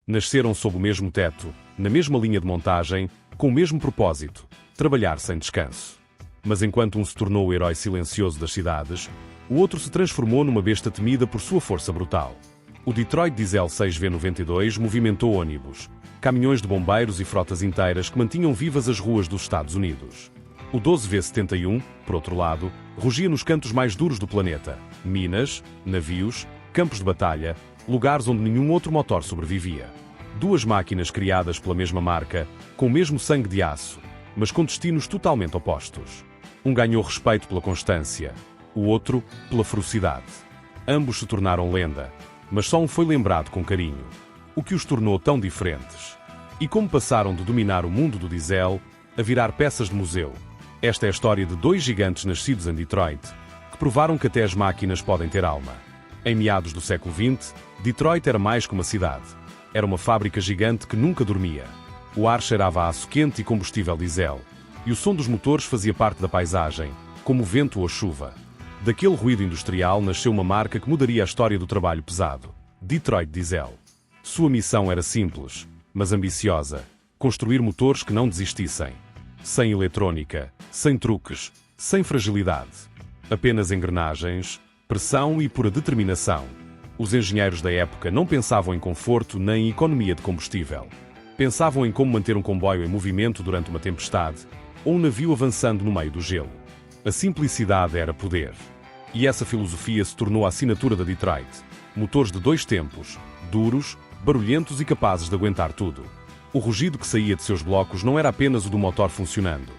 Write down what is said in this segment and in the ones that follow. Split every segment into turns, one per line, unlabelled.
Nasceram sob o mesmo teto, na mesma linha de montagem, com o mesmo propósito: trabalhar sem descanso. Mas enquanto um se tornou o herói silencioso das cidades, o outro se transformou numa besta temida por sua força brutal. O Detroit Diesel 6V92 movimentou ônibus, caminhões de bombeiros e frotas inteiras que mantinham vivas as ruas dos Estados Unidos. O 12V71, por outro lado, rugia nos cantos mais duros do planeta: minas, navios, campos de batalha, lugares onde nenhum outro motor sobrevivia. Duas máquinas criadas pela mesma marca, com o mesmo sangue de aço, mas com destinos totalmente opostos. Um ganhou respeito pela constância, o outro pela ferocidade. Ambos se tornaram lenda, mas só um foi lembrado com carinho. O que os tornou tão diferentes? E como passaram de dominar o mundo do diesel a virar peças de museu? Esta é a história de dois gigantes nascidos em Detroit, que provaram que até as máquinas podem ter alma. Em meados do século XX, Detroit era mais que uma cidade. Era uma fábrica gigante que nunca dormia. O ar cheirava a aço quente e combustível diesel, e o som dos motores fazia parte da paisagem, como o vento ou a chuva. Daquele ruído industrial nasceu uma marca que mudaria a história do trabalho pesado: Detroit Diesel. Sua missão era simples, mas ambiciosa: construir motores que não desistissem. Sem eletrónica, sem truques, sem fragilidade. Apenas engrenagens, pressão e pura determinação. Os engenheiros da época não pensavam em conforto nem em economia de combustível. Pensavam em como manter um comboio em movimento durante uma tempestade ou um navio avançando no meio do gelo. A simplicidade era poder. E essa filosofia se tornou a assinatura da Detroit. Motores de dois tempos, duros, barulhentos e capazes de aguentar tudo. O rugido que saía de seus blocos não era apenas o do motor funcionando.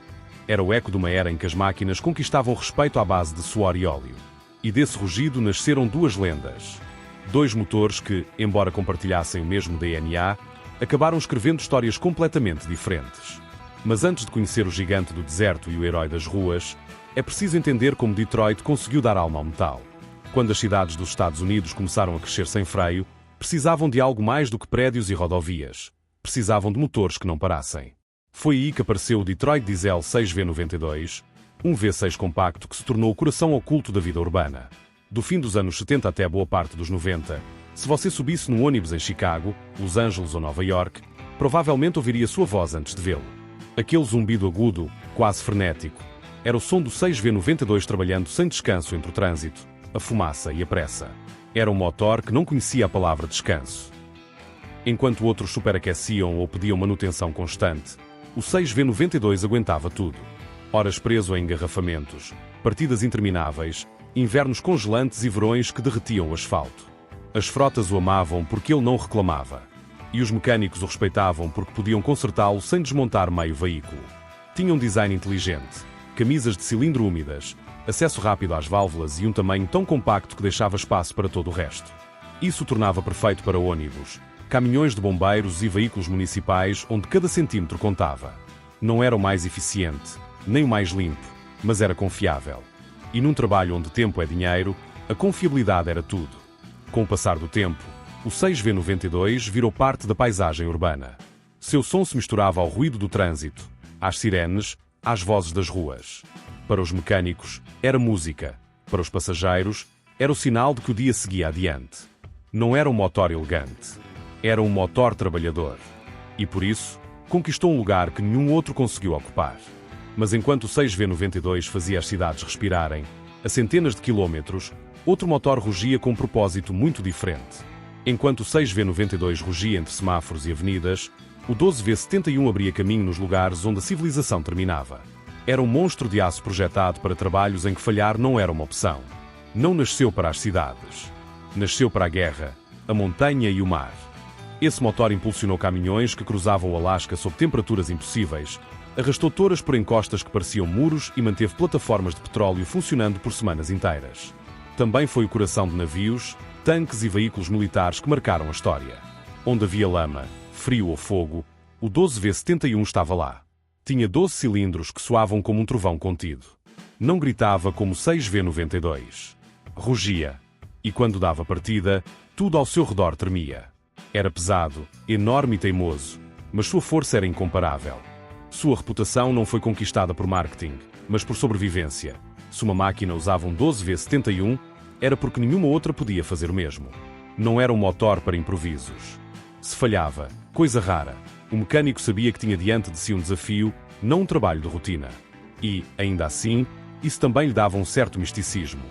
Era o eco de uma era em que as máquinas conquistavam respeito à base de suor e óleo. E desse rugido nasceram duas lendas. Dois motores que, embora compartilhassem o mesmo DNA, acabaram escrevendo histórias completamente diferentes. Mas antes de conhecer o gigante do deserto e o herói das ruas, é preciso entender como Detroit conseguiu dar alma ao metal. Quando as cidades dos Estados Unidos começaram a crescer sem freio, precisavam de algo mais do que prédios e rodovias. Precisavam de motores que não parassem. Foi aí que apareceu o Detroit Diesel 6V92, um V6 compacto que se tornou o coração oculto da vida urbana. Do fim dos anos 70 até boa parte dos 90, se você subisse num ônibus em Chicago, Los Angeles ou Nova York, provavelmente ouviria sua voz antes de vê-lo. Aquele zumbido agudo, quase frenético, era o som do 6V92 trabalhando sem descanso entre o trânsito, a fumaça e a pressa. Era um motor que não conhecia a palavra descanso. Enquanto outros superaqueciam ou pediam manutenção constante, o 6V92 aguentava tudo. Horas preso em engarrafamentos, partidas intermináveis, invernos congelantes e verões que derretiam o asfalto. As frotas o amavam porque ele não reclamava. E os mecânicos o respeitavam porque podiam consertá-lo sem desmontar meio veículo. Tinha um design inteligente, camisas de cilindro úmidas, acesso rápido às válvulas e um tamanho tão compacto que deixava espaço para todo o resto. Isso o tornava perfeito para ônibus, caminhões de bombeiros e veículos municipais onde cada centímetro contava. Não era o mais eficiente, nem o mais limpo, mas era confiável. E num trabalho onde tempo é dinheiro, a confiabilidade era tudo. Com o passar do tempo, o 6V92 virou parte da paisagem urbana. Seu som se misturava ao ruído do trânsito, às sirenes, às vozes das ruas. Para os mecânicos, era música. Para os passageiros, era o sinal de que o dia seguia adiante. Não era um motor elegante. Era um motor trabalhador. E por isso, conquistou um lugar que nenhum outro conseguiu ocupar. Mas enquanto o 6V92 fazia as cidades respirarem, a centenas de quilômetros, outro motor rugia com um propósito muito diferente. Enquanto o 6V92 rugia entre semáforos e avenidas, o 12V71 abria caminho nos lugares onde a civilização terminava. Era um monstro de aço projetado para trabalhos em que falhar não era uma opção. Não nasceu para as cidades. Nasceu para a guerra, a montanha e o mar. Esse motor impulsionou caminhões que cruzavam o Alasca sob temperaturas impossíveis, arrastou touras por encostas que pareciam muros e manteve plataformas de petróleo funcionando por semanas inteiras. Também foi o coração de navios, tanques e veículos militares que marcaram a história. Onde havia lama, frio ou fogo, o 12V71 estava lá. Tinha 12 cilindros que soavam como um trovão contido. Não gritava como o 6V92. Rugia. E quando dava partida, tudo ao seu redor tremia. Era pesado, enorme e teimoso, mas sua força era incomparável. Sua reputação não foi conquistada por marketing, mas por sobrevivência. Se uma máquina usava um 12V71, era porque nenhuma outra podia fazer o mesmo. Não era um motor para improvisos. Se falhava, coisa rara, o mecânico sabia que tinha diante de si um desafio, não um trabalho de rotina. E, ainda assim, isso também lhe dava um certo misticismo.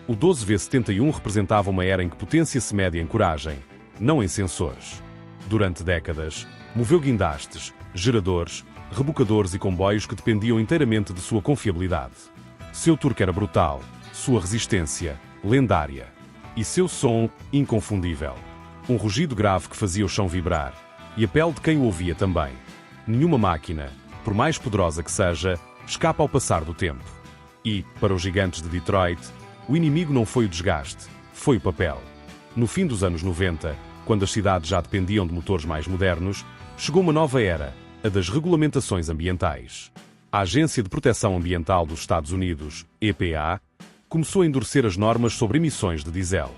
O 12V71 representava uma era em que potência se mede em coragem, não em sensores. Durante décadas, moveu guindastes, geradores, rebocadores e comboios que dependiam inteiramente de sua confiabilidade. Seu torque era brutal, sua resistência, lendária. E seu som, inconfundível. Um rugido grave que fazia o chão vibrar. E a pele de quem o ouvia também. Nenhuma máquina, por mais poderosa que seja, escapa ao passar do tempo. E, para os gigantes de Detroit, o inimigo não foi o desgaste, foi o papel. No fim dos anos 90, quando as cidades já dependiam de motores mais modernos, chegou uma nova era, a das regulamentações ambientais. A Agência de Proteção Ambiental dos Estados Unidos, EPA, começou a endurecer as normas sobre emissões de diesel.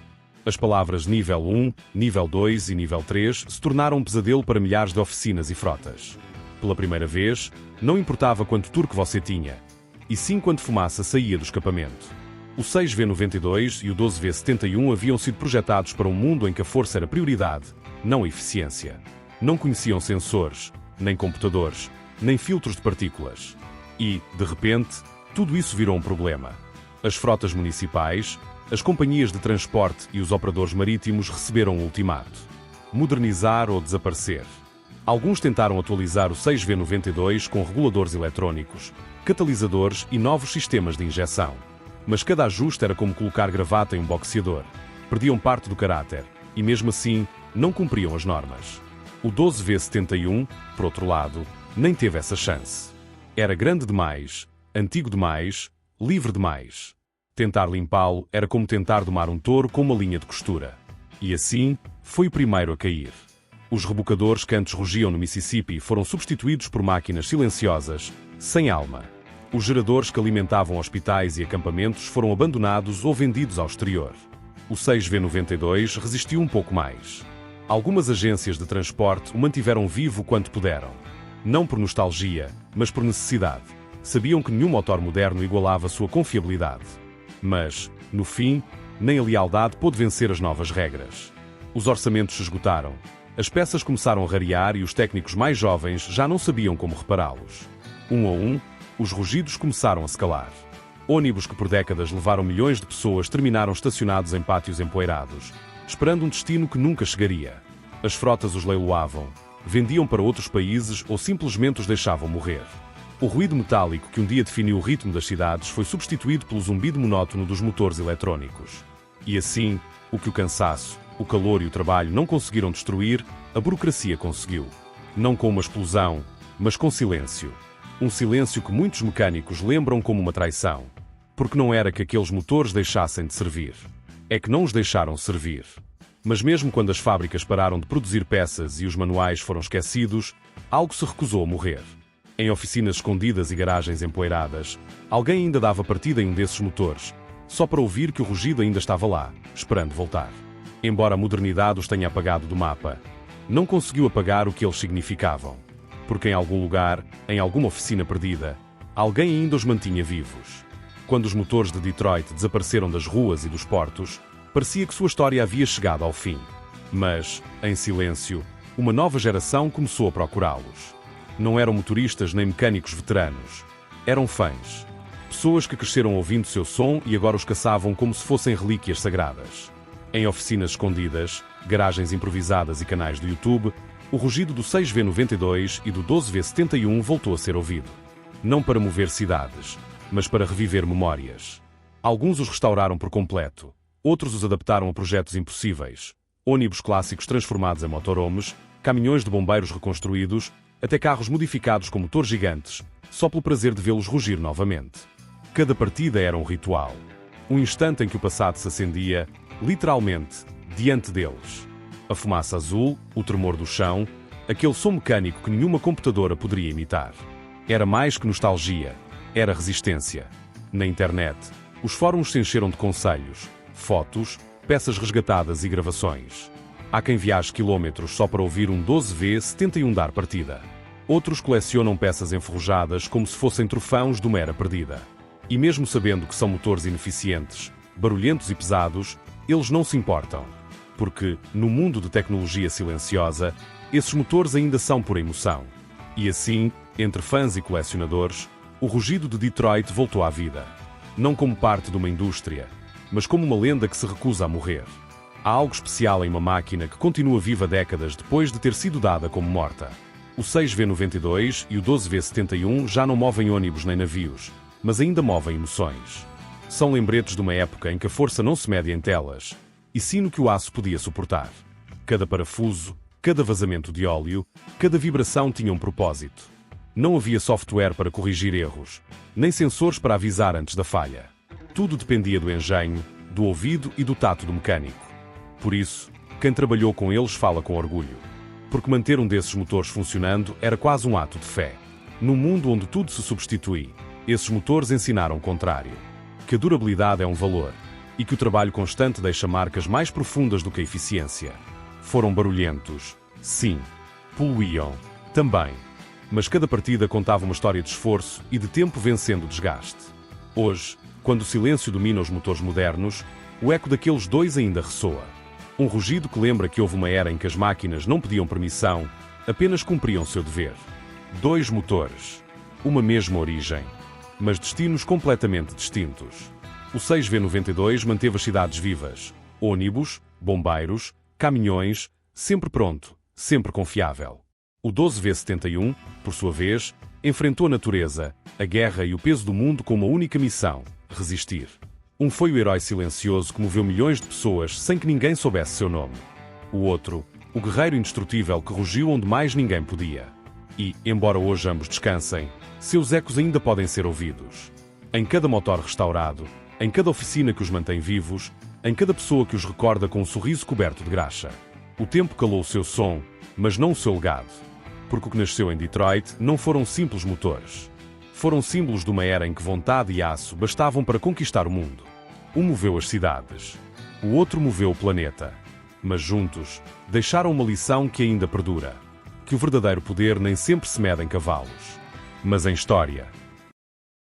As palavras nível 1, nível 2 e nível 3 se tornaram um pesadelo para milhares de oficinas e frotas. Pela primeira vez, não importava quanto torque você tinha, e sim quanto fumaça saía do escapamento. O 6V92 e o 12V71 haviam sido projetados para um mundo em que a força era prioridade, não a eficiência. Não conheciam sensores, nem computadores, nem filtros de partículas. E, de repente, tudo isso virou um problema. As frotas municipais, as companhias de transporte e os operadores marítimos receberam um ultimato: modernizar ou desaparecer. Alguns tentaram atualizar o 6V92 com reguladores eletrónicos, catalisadores e novos sistemas de injeção. Mas cada ajuste era como colocar gravata em um boxeador. Perdiam parte do caráter e, mesmo assim, não cumpriam as normas. O 12V71, por outro lado, nem teve essa chance. Era grande demais, antigo demais, livre demais. Tentar limpá-lo era como tentar domar um touro com uma linha de costura. E assim, foi o primeiro a cair. Os rebocadores que antes rugiam no Mississippi foram substituídos por máquinas silenciosas, sem alma. Os geradores que alimentavam hospitais e acampamentos foram abandonados ou vendidos ao exterior. O 6V92 resistiu um pouco mais. Algumas agências de transporte o mantiveram vivo quanto puderam. Não por nostalgia, mas por necessidade. Sabiam que nenhum motor moderno igualava sua confiabilidade. Mas, no fim, nem a lealdade pôde vencer as novas regras. Os orçamentos se esgotaram. As peças começaram a rarear e os técnicos mais jovens já não sabiam como repará-los. Um a um, os rugidos começaram a se calar. Ônibus que por décadas levaram milhões de pessoas terminaram estacionados em pátios empoeirados, esperando um destino que nunca chegaria. As frotas os leiloavam, vendiam para outros países ou simplesmente os deixavam morrer. O ruído metálico que um dia definiu o ritmo das cidades foi substituído pelo zumbido monótono dos motores eletrónicos. E assim, o que o cansaço, o calor e o trabalho não conseguiram destruir, a burocracia conseguiu. Não com uma explosão, mas com silêncio. Um silêncio que muitos mecânicos lembram como uma traição. Porque não era que aqueles motores deixassem de servir. É que não os deixaram servir. Mas mesmo quando as fábricas pararam de produzir peças e os manuais foram esquecidos, algo se recusou a morrer. Em oficinas escondidas e garagens empoeiradas, alguém ainda dava partida em um desses motores, só para ouvir que o rugido ainda estava lá, esperando voltar. Embora a modernidade os tenha apagado do mapa, não conseguiu apagar o que eles significavam. Porque em algum lugar, em alguma oficina perdida, alguém ainda os mantinha vivos. Quando os motores de Detroit desapareceram das ruas e dos portos, parecia que sua história havia chegado ao fim. Mas, em silêncio, uma nova geração começou a procurá-los. Não eram motoristas nem mecânicos veteranos. Eram fãs. Pessoas que cresceram ouvindo seu som e agora os caçavam como se fossem relíquias sagradas. Em oficinas escondidas, garagens improvisadas e canais do YouTube, o rugido do 6V92 e do 12V71 voltou a ser ouvido. Não para mover cidades, mas para reviver memórias. Alguns os restauraram por completo, outros os adaptaram a projetos impossíveis. Ônibus clássicos transformados em motorhomes, caminhões de bombeiros reconstruídos, até carros modificados com motores gigantes, só pelo prazer de vê-los rugir novamente. Cada partida era um ritual. Um instante em que o passado se acendia, literalmente, diante deles. A fumaça azul, o tremor do chão, aquele som mecânico que nenhuma computadora poderia imitar. Era mais que nostalgia, era resistência. Na internet, os fóruns se encheram de conselhos, fotos, peças resgatadas e gravações. Há quem viaje quilómetros só para ouvir um 12V71 dar partida. Outros colecionam peças enferrujadas como se fossem troféus de uma era perdida. E mesmo sabendo que são motores ineficientes, barulhentos e pesados, eles não se importam. Porque, no mundo de tecnologia silenciosa, esses motores ainda são por emoção. E assim, entre fãs e colecionadores, o rugido de Detroit voltou à vida. Não como parte de uma indústria, mas como uma lenda que se recusa a morrer. Há algo especial em uma máquina que continua viva décadas depois de ter sido dada como morta. O 6V92 e o 12V71 já não movem ônibus nem navios, mas ainda movem emoções. São lembretes de uma época em que a força não se mede em telas, e sim no que o aço podia suportar. Cada parafuso, cada vazamento de óleo, cada vibração tinha um propósito. Não havia software para corrigir erros, nem sensores para avisar antes da falha. Tudo dependia do engenho, do ouvido e do tato do mecânico. Por isso, quem trabalhou com eles fala com orgulho. Porque manter um desses motores funcionando era quase um ato de fé. Num mundo onde tudo se substitui, esses motores ensinaram o contrário. Que a durabilidade é um valor, e que o trabalho constante deixa marcas mais profundas do que a eficiência. Foram barulhentos, sim. Poluíam, também. Mas cada partida contava uma história de esforço e de tempo vencendo o desgaste. Hoje, quando o silêncio domina os motores modernos, o eco daqueles dois ainda ressoa. Um rugido que lembra que houve uma era em que as máquinas não pediam permissão, apenas cumpriam seu dever. Dois motores. Uma mesma origem, mas destinos completamente distintos. O 6V92 manteve as cidades vivas. Ônibus, bombeiros, caminhões, sempre pronto, sempre confiável. O 12V71, por sua vez, enfrentou a natureza, a guerra e o peso do mundo com uma única missão: resistir. Um foi o herói silencioso que moveu milhões de pessoas sem que ninguém soubesse seu nome. O outro, o guerreiro indestrutível que rugiu onde mais ninguém podia. E, embora hoje ambos descansem, seus ecos ainda podem ser ouvidos. Em cada motor restaurado, em cada oficina que os mantém vivos, em cada pessoa que os recorda com um sorriso coberto de graxa. O tempo calou o seu som, mas não o seu legado. Porque o que nasceu em Detroit não foram simples motores. Foram símbolos de uma era em que vontade e aço bastavam para conquistar o mundo. Um moveu as cidades, o outro moveu o planeta. Mas juntos, deixaram uma lição que ainda perdura. Que o verdadeiro poder nem sempre se mede em cavalos, mas em história.